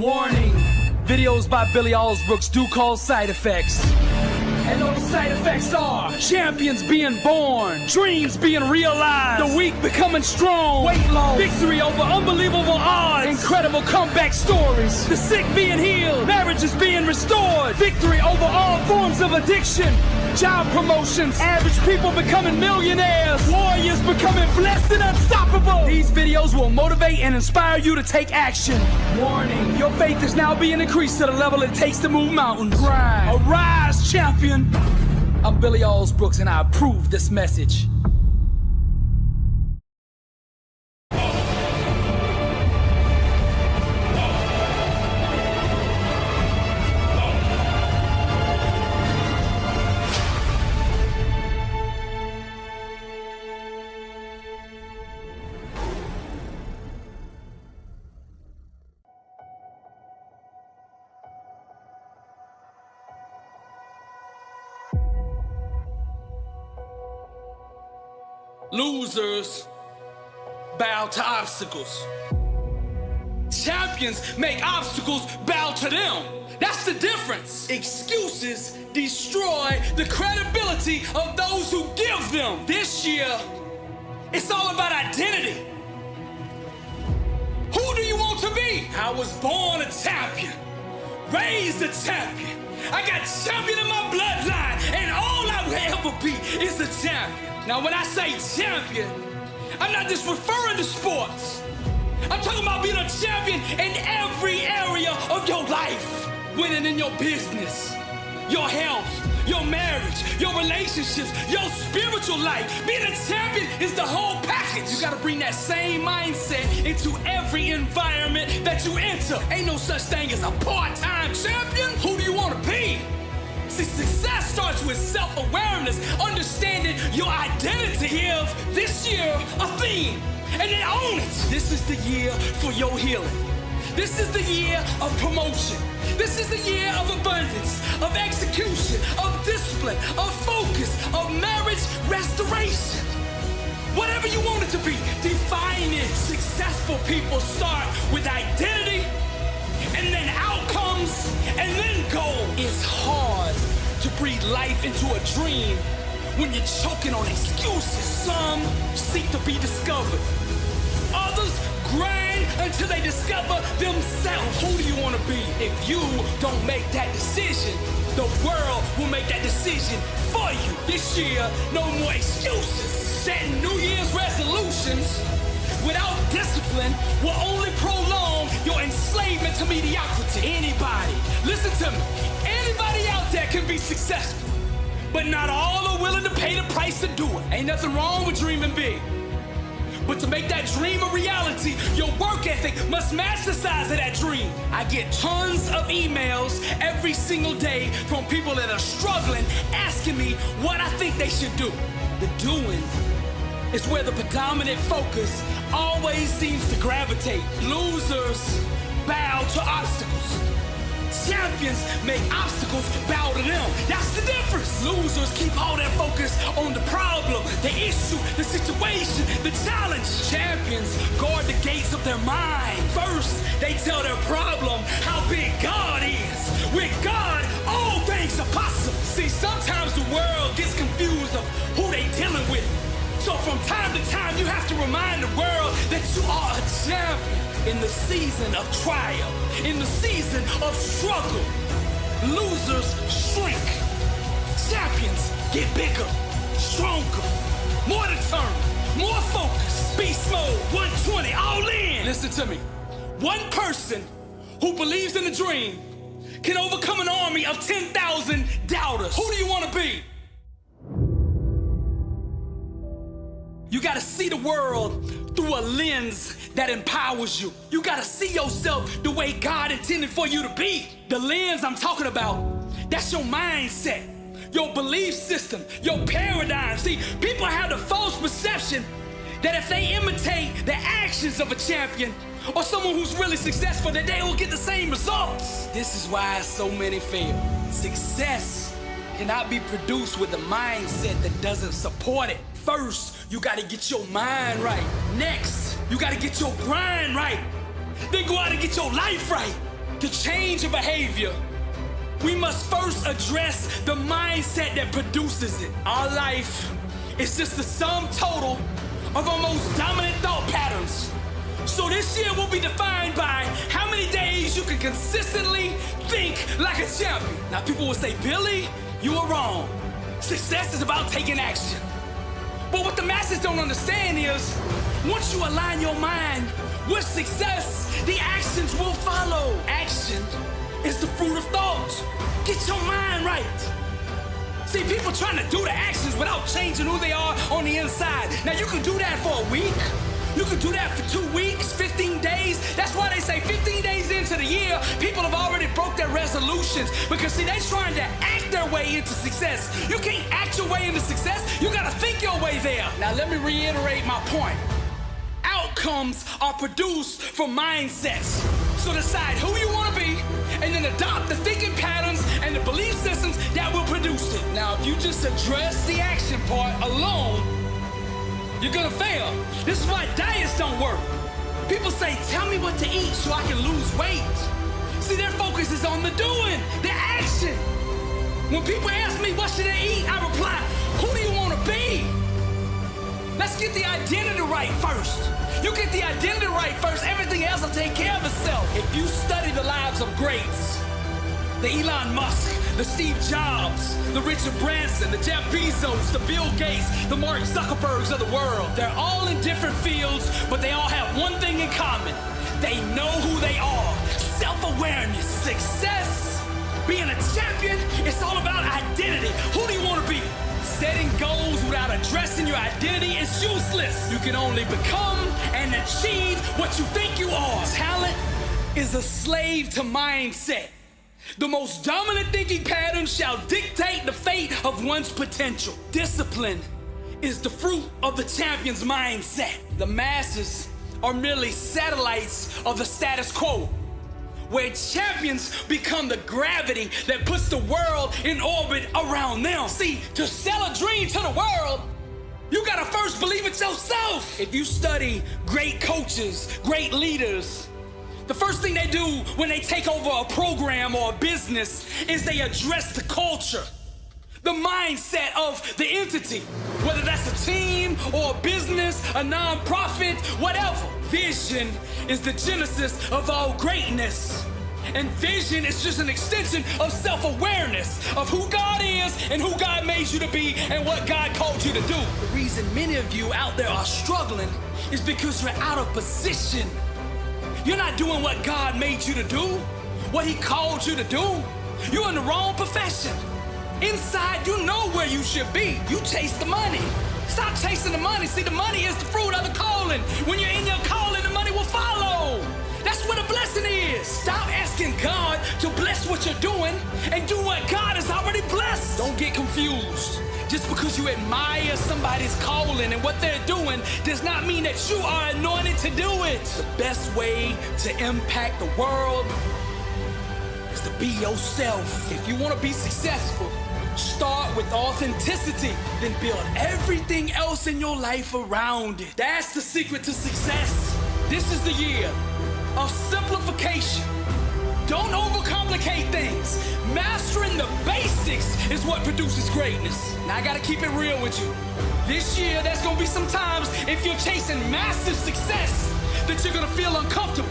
Warning, videos by Billy Allsbrooks do cause side effects. And those side effects are champions being born, dreams being realized, the weak becoming strong, weight loss, victory over unbelievable odds, incredible comeback stories, the sick being healed, marriages being restored, victory over all forms of addiction, job promotions, average people becoming millionaires, warriors becoming blessed and unstoppable. These videos will motivate and inspire you to take action. Warning, your faith is now being increased to the level it takes to move mountains. Arise, champion. I'm Billy Allsbrooks and I approve this message. Losers bow to obstacles. Champions make obstacles bow to them. That's the difference. Excuses destroy the credibility of those who give them. This year, it's all about identity. Who do you want to be? I was born a champion, raised a champion. I got champion in my bloodline, and all I will ever be is a champion. Now, when I say champion, I'm not just referring to sports. I'm talking about being a champion in every area of your life. Winning in your business, your health, your marriage, your relationships, your spiritual life. Being a champion is the whole package. You gotta bring that same mindset into every environment that you enter. Ain't no such thing as a part-time champion. Who do you wanna be? See, success starts with self-awareness, understanding your identity. Give this year a theme, and then own it. This is the year for your healing. This is the year of promotion. This is the year of abundance, of execution, of discipline, of focus, of marriage restoration. Whatever you want it to be, define it. Successful people start with identity, and then outcomes, and then goals. It's hard to breathe life into a dream when you're choking on excuses. Some seek to be discovered. Others grind until they discover themselves. Who do you want to be? If you don't make that decision, the world will make that decision for you. This year, no more excuses. Setting New Year's resolutions without discipline will only prolong your enslavement to mediocrity. Anybody, listen to me, anybody out there can be successful, but not all are willing to pay the price to do it. Ain't nothing wrong with dreaming big, but to make that dream a reality, your work ethic must match the size of that dream. I get tons of emails every single day from people that are struggling, asking me what I think they should do. The doing is where the predominant focus always seems to gravitate. Losers bow to obstacles. Champions make obstacles bow to them. That's the difference. Losers keep all their focus on the problem, the issue, the situation, the challenge. Champions guard the gates of their mind. First, they tell their problem how big God is. With God, all things are possible. See, sometimes the world gets confused of who they dealing with. So from time to time, you have to remind the world that you are a champion. In the season of trial, in the season of struggle, losers shrink. Champions get bigger, stronger, more determined, more focused. Beast mode, 120, all in. Listen to me. One person who believes in a dream can overcome an army of 10,000 doubters. Who do you want to be? You gotta see the world through a lens that empowers you. You gotta see yourself the way God intended for you to be. The lens I'm talking about, that's your mindset, your belief system, your paradigm. See, people have the false perception that if they imitate the actions of a champion or someone who's really successful, that they will get the same results. This is why so many fail. Success cannot be produced with a mindset that doesn't support it. First, you gotta get your mind right. Next, you gotta get your grind right. Then go out and get your life right. To change a behavior, we must first address the mindset that produces it. Our life is just the sum total of our most dominant thought patterns. So this year will be defined by how many days you can consistently think like a champion. Now people will say, Billy, you are wrong. Success is about taking action. But what the masses don't understand is, once you align your mind with success, the actions will follow. Action is the fruit of thought. Get your mind right. See, people trying to do the actions without changing who they are on the inside. Now, you can do that for a week. You can do that for 2 weeks, 15 days. That's why they say 15 days into the year, people have already broke their resolutions. Because, see, they're trying to act their way into success. You can't act your way into success. You got to think your way there. Now, let me reiterate my point. Outcomes are produced from mindsets. So decide who you want to be, and then adopt the thinking patterns and the belief systems that will produce it. Now, if you just address the action part alone, you're gonna fail. This is why diets don't work. People say, tell me what to eat so I can lose weight. See, their focus is on the doing, the action. When people ask me, what should I eat? I reply, who do you want to be? Let's get the identity right first. You get the identity right first, everything else will take care of itself. If you study the lives of greats, the Elon Musk, the Steve Jobs, the Richard Branson, the Jeff Bezos, the Bill Gates, the Mark Zuckerbergs of the world, they're all in different fields, but they all have one thing in common. They know who they are. Self-awareness, success, being a champion, it's all about identity. Who do you want to be? Setting goals without addressing your identity is useless. You can only become and achieve what you think you are. Talent is a slave to mindset. The most dominant thinking pattern shall dictate the fate of one's potential. Discipline is the fruit of the champion's mindset. The masses are merely satellites of the status quo, where champions become the gravity that puts the world in orbit around them. See, to sell a dream to the world, you gotta first believe it yourself. If you study great coaches, great leaders, the first thing they do when they take over a program or a business is they address the culture, the mindset of the entity, whether that's a team or a business, a nonprofit, whatever. Vision is the genesis of all greatness. And vision is just an extension of self-awareness of who God is and who God made you to be and what God called you to do. The reason many of you out there are struggling is because you're out of position. You're not doing what God made you to do, what He called you to do. You're in the wrong profession. Inside, you know where you should be. You chase the money. Stop chasing the money. See, the money is the fruit of the calling. When you're in your calling, the money will follow. That's where the blessing is. Stop asking God to bless what you're doing and do what God has already blessed. Don't get confused. Just because you admire somebody's calling and what they're doing does not mean that you are anointed to do it. The best way to impact the world is to be yourself. If you want to be successful, start with authenticity, then build everything else in your life around it. That's the secret to success. This is the year of simplification. Don't overcomplicate things. Mastering the basics is what produces greatness. Now I gotta keep it real with you. This year, there's gonna be some times if you're chasing massive success that you're gonna feel uncomfortable.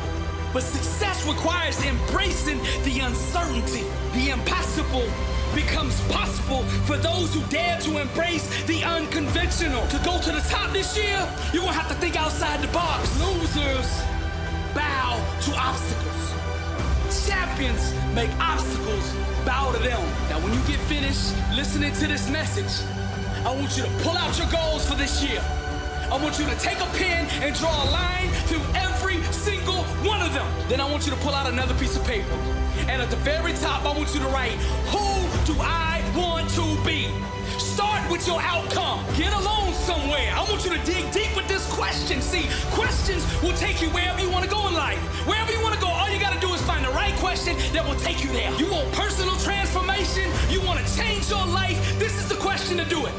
But success requires embracing the uncertainty. The impossible becomes possible for those who dare to embrace the unconventional. To go to the top this year, you're gonna have to think outside the box. Losers bow to obstacles. Champions make obstacles bow to them. Now, when you get finished listening to this message, I want you to pull out your goals for this year. I want you to take a pen and draw a line through every single one of them. Then I want you to pull out another piece of paper. And at the very top, I want you to write, who do I want to be? Start with your outcome. Get alone somewhere. I want you to dig deep with this question. See, questions will take you wherever you want to go in life. Wherever you want to go, all you got to do is find the right question that will take you there. You want personal transformation? You want to change your life? This is the question to do it.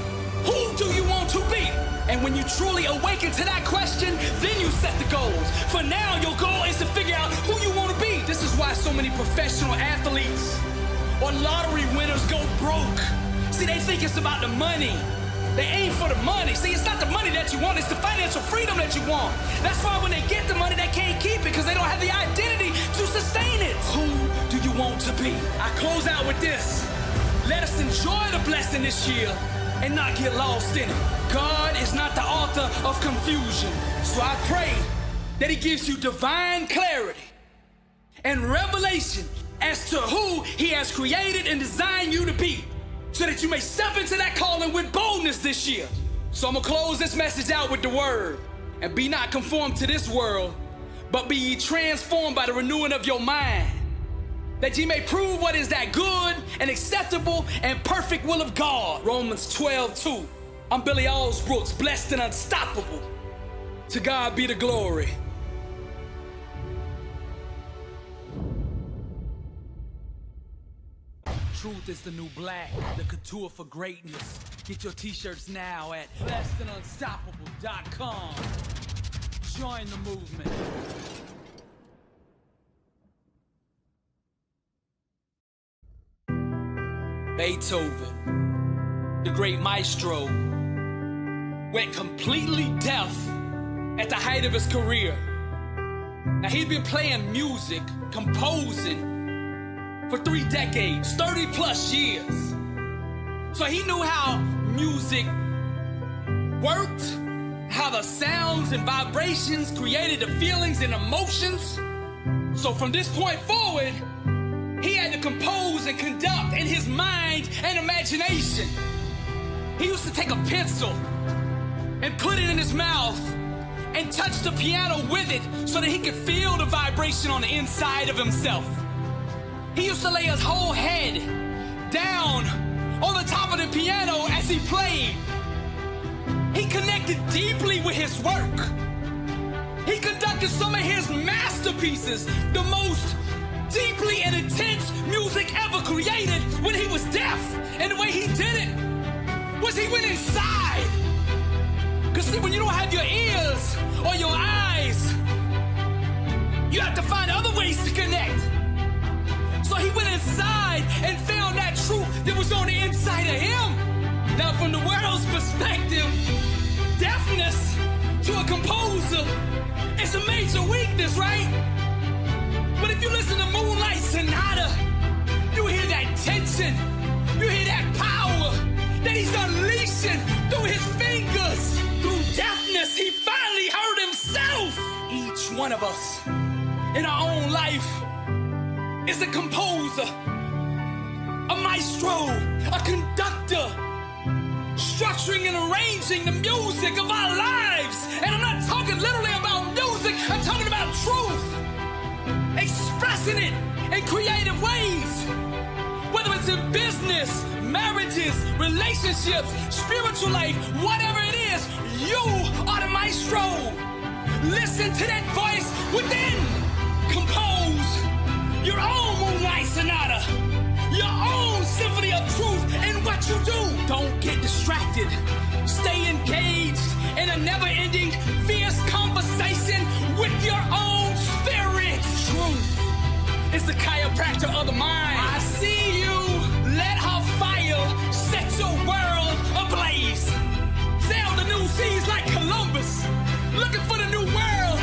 Who do you want to be? And when you truly awaken to that question, then you set the goals. For now, your goal is to figure out who you want to be. This is why so many professional athletes or lottery winners go broke? See, they think it's about the money. They aim for the money. See, it's not the money that you want, it's the financial freedom that you want. That's why when they get the money, they can't keep it because they don't have the identity to sustain it. Who do you want to be? I close out with this. Let us enjoy the blessing this year and not get lost in it. God is not the author of confusion. So I pray that he gives you divine clarity and revelation as to who he has created and designed you to be, so that you may step into that calling with boldness this year. So I'm gonna close this message out with the word. And be not conformed to this world, but be ye transformed by the renewing of your mind, that ye may prove what is that good and acceptable and perfect will of God. Romans 12:2. I'm Billy Alsbrooks, blessed and unstoppable. To God be the glory. Truth is the new black, the couture for greatness. Get your t-shirts now at blessedandunstoppable.com. Join the movement. Beethoven, the great maestro, went completely deaf at the height of his career. Now he'd been playing music, composing, for 3 decades, 30 plus years. So he knew how music worked, how the sounds and vibrations created the feelings and emotions. So from this point forward, he had to compose and conduct in his mind and imagination. He used to take a pencil and put it in his mouth and touch the piano with it so that he could feel the vibration on the inside of himself. He used to lay his whole head down on the top of the piano as he played. He connected deeply with his work. He conducted some of his masterpieces, the most deeply and intense music ever created, when he was deaf. And the way he did it was he went inside. Because see, when you don't have your ears or your eyes, you have to find other ways to connect. So he went inside and found that truth that was on the inside of him. Now from the world's perspective, deafness to a composer is a major weakness, right? But if you listen to Moonlight Sonata, you hear that tension, you hear that power that he's unleashing through his fingers. Through deafness, he finally heard himself. Each one of us in our own life is a composer, a maestro, a conductor, structuring and arranging the music of our lives. And I'm not talking literally about music, I'm talking about truth, expressing it in creative ways. Whether it's in business, marriages, relationships, spiritual life, whatever it is, you are the maestro. Listen to that voice within. Compose your own Moonlight Sonata, your own symphony of truth in what you do. Don't get distracted. Stay engaged in a never-ending, fierce conversation with your own spirit. Truth is the chiropractor of the mind. I see you. Let her fire set your world ablaze. Sail the new seas like Columbus, looking for the new world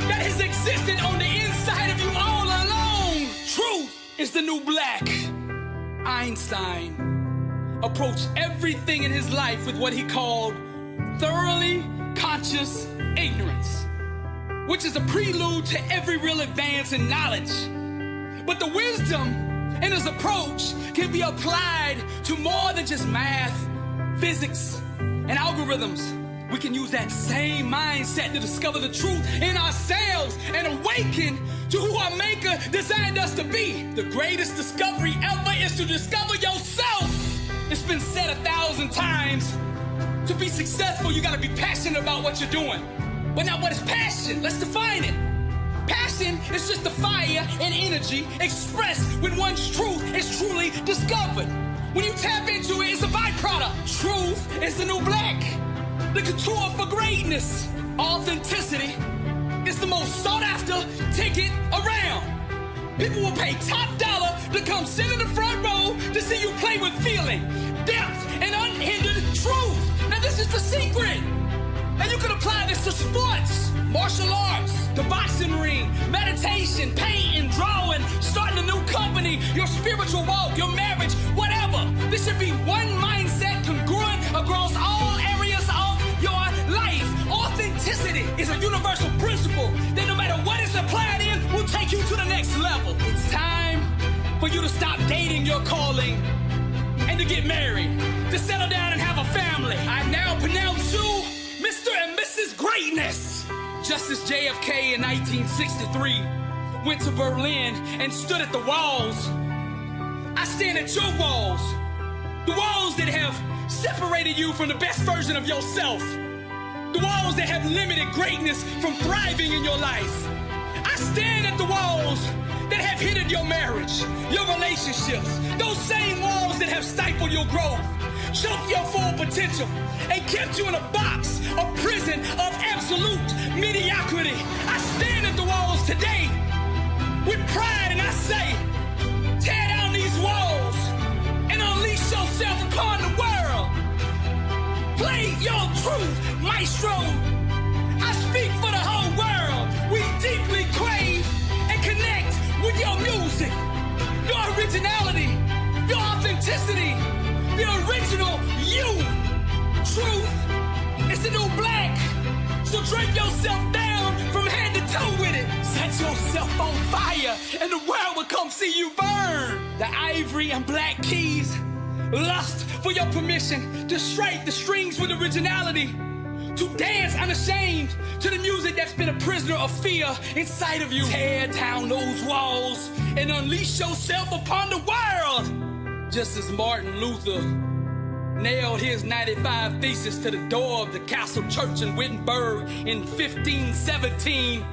that has existed on the inside of you all along. Truth is the new black. Einstein approached everything in his life with what he called thoroughly conscious ignorance, which is a prelude to every real advance in knowledge. But the wisdom in his approach can be applied to more than just math, physics, and algorithms. We can use that same mindset to discover the truth in ourselves and awaken to who our Maker designed us to be. The greatest discovery ever is to discover yourself. It's been said 1,000 times. To be successful, you gotta be passionate about what you're doing. But now, what is passion? Let's define it. Passion is just the fire and energy expressed when one's truth is truly discovered. When you tap into it, it's a byproduct. Truth is the new black. The couture for greatness. Authenticity is the most sought after ticket around. People will pay top dollar to come sit in the front row to see you play with feeling, depth, and unhindered truth. Now this is the secret. And you can apply this to sports, martial arts, the boxing ring, meditation, painting, drawing, starting a new company, your spiritual walk, your marriage, whatever. This should be one mindset congruent across all areas of your life. Authenticity is a universal principle that no matter what is applied in will take you to the next level. It's time for you to stop dating your calling and to get married, to settle down and have a family. I now pronounce you Mr. and Mrs. Greatness. Just as JFK in 1963 went to Berlin and stood at the walls, I stand at your walls. The walls that have separated you from the best version of yourself. The walls that have limited greatness from thriving in your life. I stand at the walls that have hindered your marriage, your relationships. Those same walls that have stifled your growth, choked your full potential, and kept you in a box, a prison of absolute mediocrity. I stand at the walls today with pride and I say, tear down these walls and unleash yourself upon the world. Play your truth, maestro. I speak for the whole world. We deeply crave and connect with your music, your originality, your authenticity, the original you. Truth is the new black. So drape yourself down from head to toe with it. Set yourself on fire and the world will come see you burn. The ivory and black keys lust for your permission to strike the strings with originality, to dance unashamed to the music that's been a prisoner of fear inside of you. Tear down those walls and unleash yourself upon the world. Just as Martin Luther nailed his 95 Thesis to the door of the Castle Church in Wittenberg in 1517,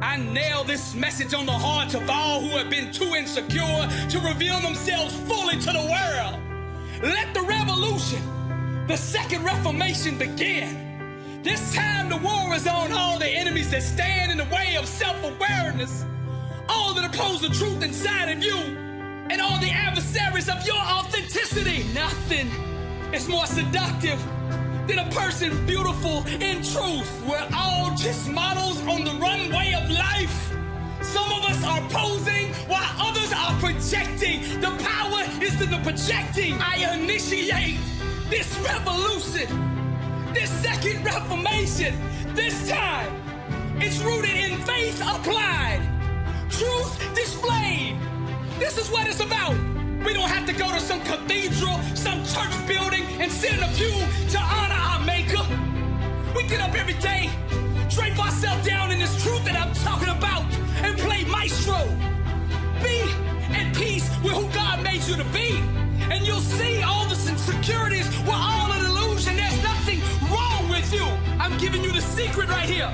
I nail this message on the hearts of all who have been too insecure to reveal themselves fully to the world. Let the revolution, the second reformation, begin. This time the war is on all the enemies that stand in the way of self-awareness, all that oppose the truth inside of you, and all the adversaries of your authenticity. Nothing is more seductive than a person beautiful in truth. We're all just models on the runway of life. Some of us are posing while others are projecting. The power is in the projecting. I initiate this revolution, this second reformation. This time, it's rooted in faith applied, truth displayed. This is what it's about. We don't have to go to some cathedral, some church building, and sit in a pew to honor our maker. We get up every day, drape ourselves down in this truth that I'm talking about, and play maestro. Be at peace with who God made you to be, and you'll see all the insecurities were all an illusion. There's nothing wrong with you. I'm giving you the secret right here.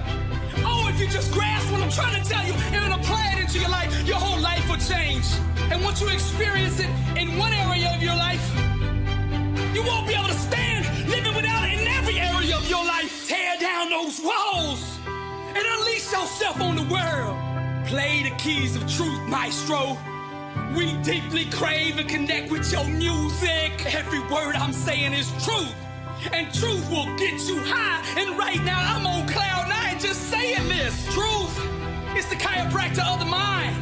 Oh, if you just grasp what I'm trying to tell you and apply it into your life, your whole life will change. And once you experience it in one area of your life, you won't be able to stand living without it in every area of your life. Tear down those walls and unleash yourself on the world. Play the keys of truth, maestro. We deeply crave and connect with your music. Every word I'm saying is truth, and truth will get you high. And right now I'm on cloud 9 just saying this. Truth is the chiropractor of the mind.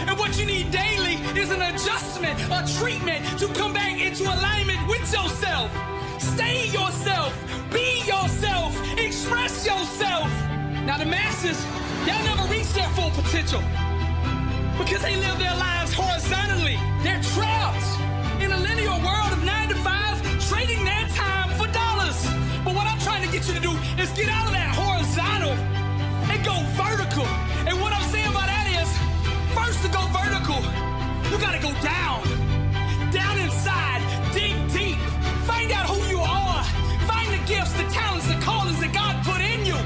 And what you need daily is an adjustment, a treatment to come back into alignment with yourself. Stay yourself, be yourself, express yourself. Now the masses, y'all never reach their full potential because they live their lives horizontally. They're trapped in a linear world of 9 to 5, trading their time for dollars. But what I'm trying to get you to do is get out of that horizontal and go vertical. And what I'm saying by that is, first to go vertical, you gotta go down. Down inside, dig deep. Find out who you are. Find the gifts, the talents, the callings that God put in you.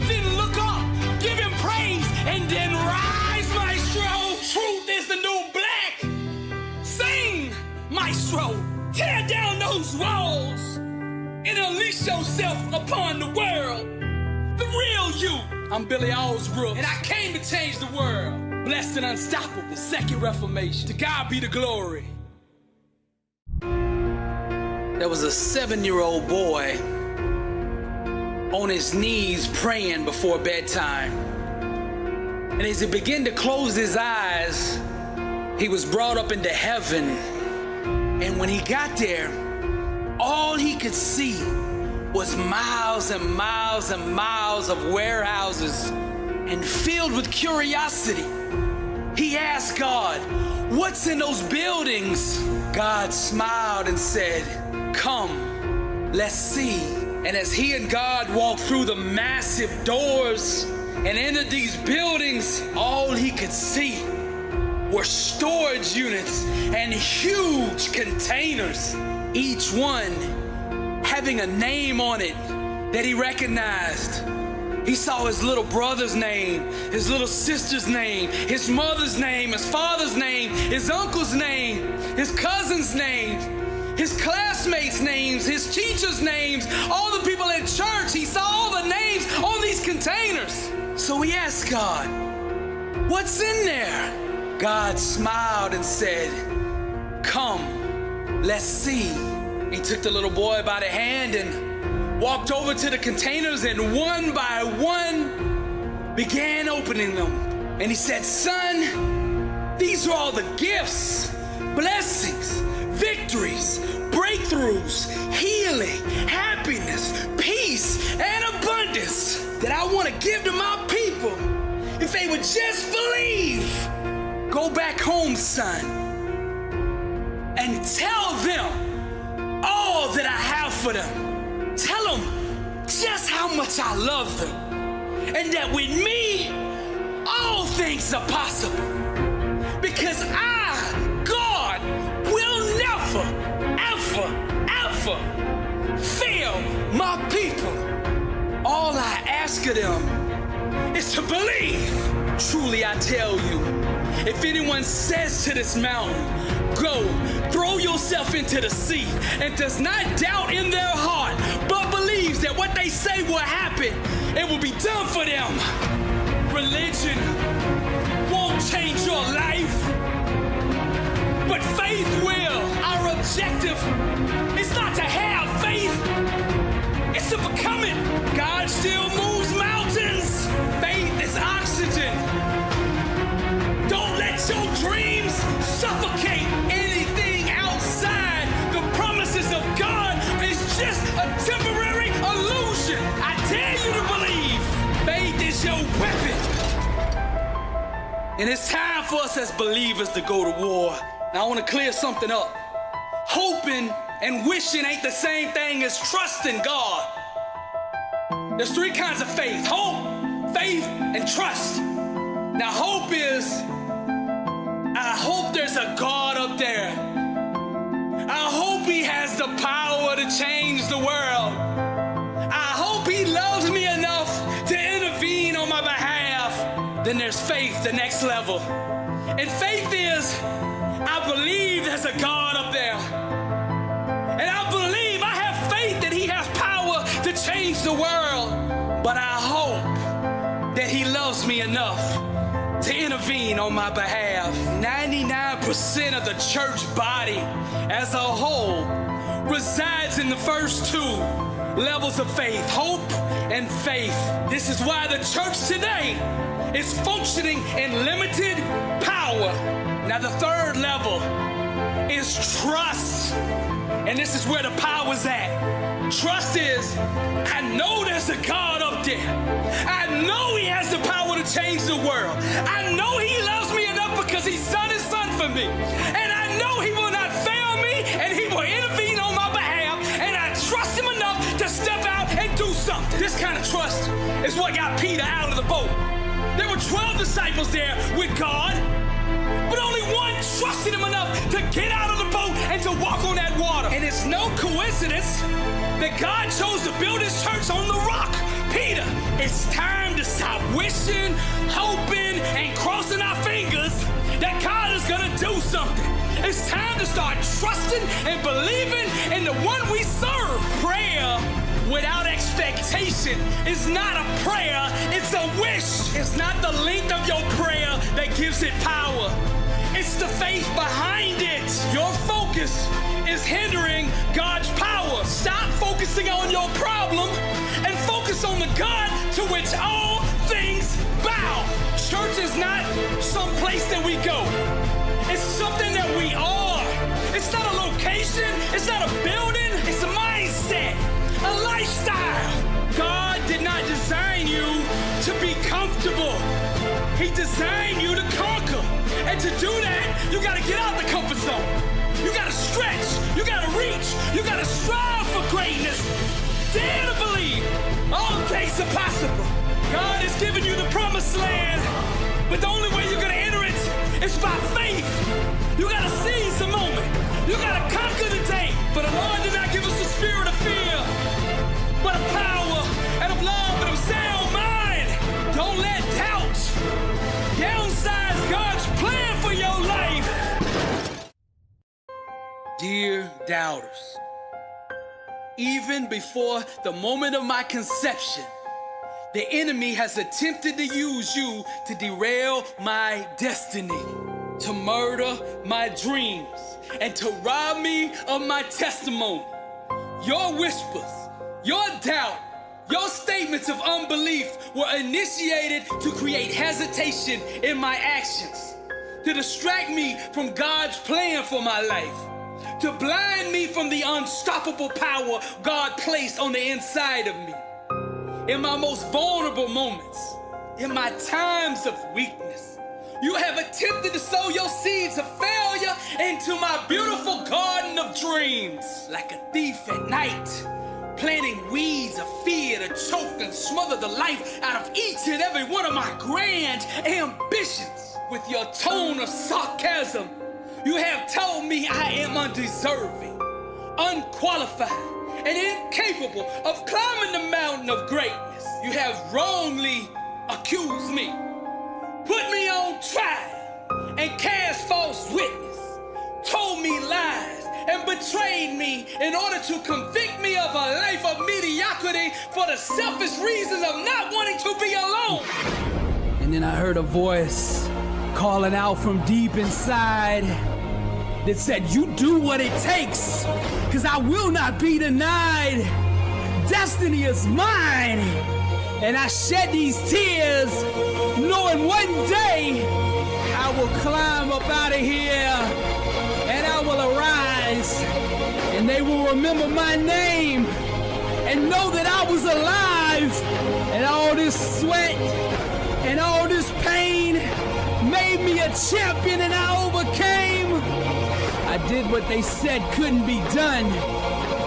Then look up, give him praise, and then rise, maestro. Truth is the new black. Sing, maestro. Tear down those walls and unleash yourself upon the world. The real you. you? I'm Billy Allsbrook, and I came to change the world. Blessed and unstoppable, the second reformation. To God be the glory. There was a 7-year-old boy on his knees praying before bedtime. And as he began to close his eyes, he was brought up into heaven. And when he got there, all he could see was miles and miles and miles of warehouses. And filled with curiosity, he asked God, "What's in those buildings?" God smiled and said, "Come, let's see." And as he and God walked through the massive doors and entered these buildings, all he could see were storage units and huge containers, each one having a name on it that he recognized. He saw his little brother's name, his little sister's name, his mother's name, his father's name, his uncle's name, his cousin's name, his classmates' names, his teachers' names, all the people at church. He saw all the names on these containers. So he asked God, "What's in there?" God smiled and said, "Come, let's see." He took the little boy by the hand and walked over to the containers, and one by one began opening them. And he said, "Son, these are all the gifts, blessings, victories, breakthroughs, healing, happiness, peace, and abundance that I want to give to my people if they would just believe. Go back home, son, and tell them all that I have for them. Tell them just how much I love them, and that with me, all things are possible. Because I, God, will never, ever, ever fail my people. All I ask of them is to believe. Truly I tell you, if anyone says to this mountain, 'Go, throw yourself into the sea,' and does not doubt in their heart, but believes that what they say will happen, it will be done for them." Religion won't change your life, but faith will. Our objective is not to have faith, it's to become it. God still moves mountains. Faith is oxygen. Don't let your dreams suffocate. Anything outside the promises of God is just a temporary illusion. I dare you to believe. Faith is your weapon. And it's time for us as believers to go to war. Now I want to clear something up. Hoping and wishing ain't the same thing as trusting God. There's 3 kinds of faith: hope, faith, and trust. Now hope is, I hope there's a God up there. I hope he has the power to change the world. I hope he loves me enough to intervene on my behalf. Then there's faith, the next level. And faith is, I believe there's a God up there. And I believe, I have faith that he has power to change the world. But I hope that he loves me enough to intervene on my behalf. 99% of the church body as a whole resides in the first 2 levels of faith, hope and faith. This is why the church today is functioning in limited power. Now the 3rd level is trust. And this is where the power's at. Trust is, I know there's a God up there. I know he has the power to change the world. I know he loves me enough because he sent his son for me. And I know he will not fail me, and he will intervene on my behalf. And I trust him enough to step out and do something. This kind of trust is what got Peter out of the boat. There were 12 disciples there with God, but only one trusted him enough to get out of the boat and to walk on that water. And it's no coincidence that God chose to build his church on the rock, Peter. It's time to stop wishing, hoping, and crossing our fingers that God is gonna do something. It's time to start trusting and believing in the one we serve. Prayer without expectation is not a prayer, it's a wish. It's not the length of your prayer that gives it power. It's the faith behind it. Your focus is hindering God's power. Stop focusing on your problem and focus on the God to which all things bow. Church is not some place that we go. It's something that we are. It's not a location. It's not a building. It's a mindset, a lifestyle. God did not design you to be comfortable. He designed you to conquer. And to do that, you gotta get out the comfort zone. You gotta stretch. You gotta reach. You gotta strive for greatness. Dare to believe all things are possible. God has given you the promised land, but the only way you're gonna enter it is by faith. You gotta seize the moment. You gotta conquer the day. For the Lord did not give us a spirit of fear, but of power and of love and of sound mind. Don't let doubt downsize God's plan for your life. Dear doubters, even before the moment of my conception, the enemy has attempted to use you to derail my destiny, to murder my dreams, and to rob me of my testimony. Your whispers, your doubt, your statements of unbelief were initiated to create hesitation in my actions, to distract me from God's plan for my life, to blind me from the unstoppable power God placed on the inside of me. In my most vulnerable moments, in my times of weakness, you have attempted to sow your seeds of failure into my beautiful garden of dreams. Like a thief at night, planting weeds of fear to choke and smother the life out of each and every one of my grand ambitions. With your tone of sarcasm, you have told me I am undeserving, unqualified, and incapable of climbing the mountain of greatness. You have wrongly accused me, put me on trial, and cast false witness, told me lies, and betrayed me in order to convict me of a life of mediocrity for the selfish reasons of not wanting to be alone. And then I heard a voice calling out from deep inside that said, you do what it takes, because I will not be denied. Destiny is mine. And I shed these tears, knowing one day I will climb up out of here and I will arise, and they will remember my name and know that I was alive. And all this sweat and all this pain made me a champion, and I overcame. I did what they said couldn't be done.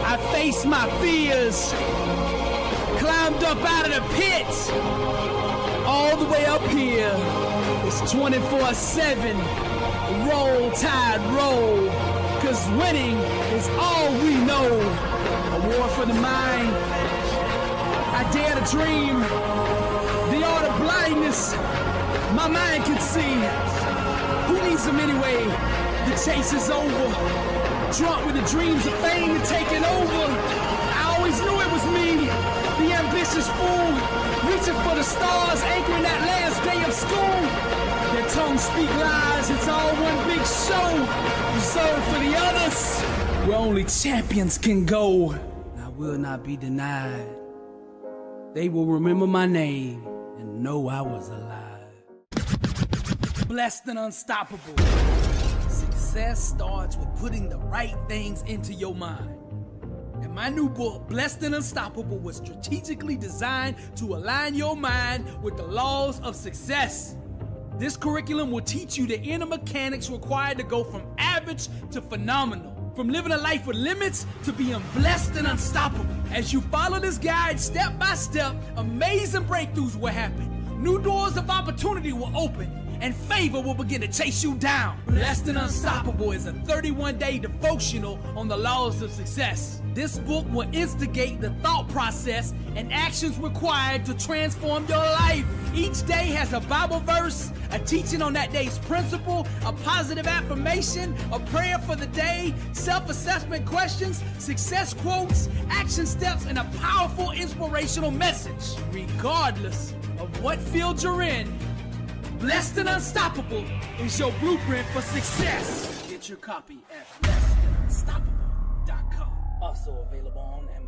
I faced my fears, climbed up out of the pit, all the way up here. It's 24/7, roll tide roll, 'cause winning is all we know. A war for the mind, I dare to dream. The art of blindness, my mind can see. Who needs them anyway? The chase is over. Drunk with the dreams of fame taking over. I always knew it was me, the ambitious fool, reaching for the stars, anchoring that last day of school. Their tongues speak lies, it's all one big show, reserved for the others, where only champions can go. I will not be denied. They will remember my name and know I was alive. Blessed and unstoppable. Success starts with putting the right things into your mind. And my new book, Blessed and Unstoppable, was strategically designed to align your mind with the laws of success. This curriculum will teach you the inner mechanics required to go from average to phenomenal, from living a life with limits to being blessed and unstoppable. As you follow this guide step by step, amazing breakthroughs will happen. New doors of opportunity will open, and favor will begin to chase you down. Blessed and Unstoppable is a 31-day devotional on the laws of success. This book will instigate the thought process and actions required to transform your life. Each day has a Bible verse, a teaching on that day's principle, a positive affirmation, a prayer for the day, self-assessment questions, success quotes, action steps, and a powerful inspirational message. Regardless of what field you're in, Blessed and Unstoppable is your blueprint for success. Get your copy at blessedandunstoppable.com. Also available on Amazon.